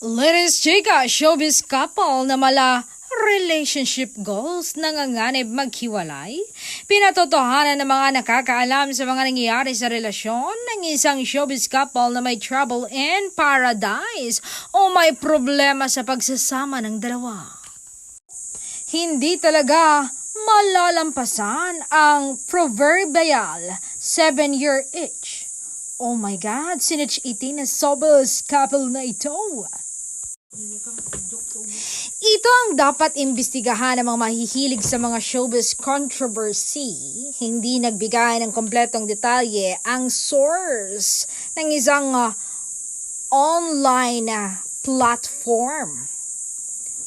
Latest chika, showbiz couple na mala relationship goals nanganganib maghiwalay. Pinatotohanan ng mga nakakaalam sa mga nangyayari sa relasyon ng isang showbiz couple na may trouble in paradise o may problema sa pagsasama ng dalawa. Hindi talaga malalampasan ang proverbial 7-year itch. Oh my God, sinitch-iti na showbiz couple na ito. Ito ang dapat imbestigahan ng mga mahihilig sa mga showbiz controversy. Hindi nagbigay ng kompletong detalye ang source ng isang online platform.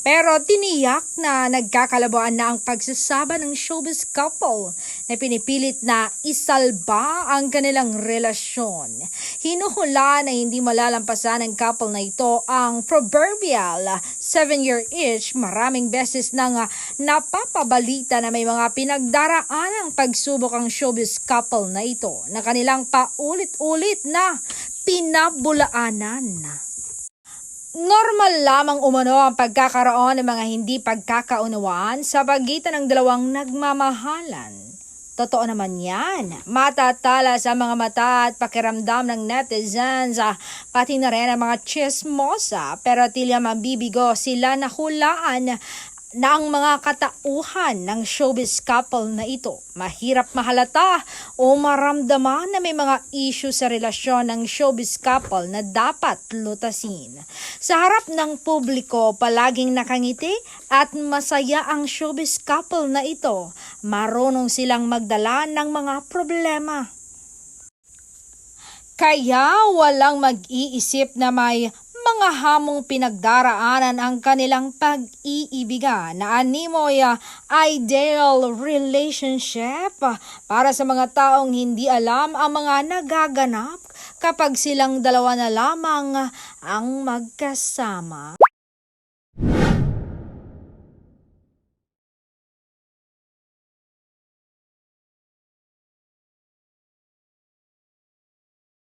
Pero tiniyak na nagkakalabuan na ang pagsasama ng showbiz couple na pinipilit na isalba ang kanilang relasyon. Hinuhula na hindi malalampasan ng couple na ito ang proverbial 7-year itch. Maraming beses nang napapabalita na may mga pinagdaraan ang pagsubok ang showbiz couple na ito na kanilang paulit-ulit na pinabulaanan. Normal lamang umano ang pagkakaroon ng mga hindi pagkakaunawaan sa pagitan ng dalawang nagmamahalan. Totoo naman yan. Matatala sa mga mata at pakiramdam ng netizens, pati na rin ang mga chismosa, pero tila mabibigo sila na hulaan na ang mga katauhan ng showbiz couple na ito. Mahirap mahalata o maramdaman na may mga issue sa relasyon ng showbiz couple na dapat lutasin. Sa harap ng publiko, palaging nakangiti at masaya ang showbiz couple na ito. Marunong silang magdala ng mga problema. Kaya walang mag-iisip na may mga hamong pinagdaraanan ang kanilang pag-iibigan na animoy ideal relationship para sa mga taong hindi alam ang mga nagaganap kapag silang dalawa na lamang ang magkasama.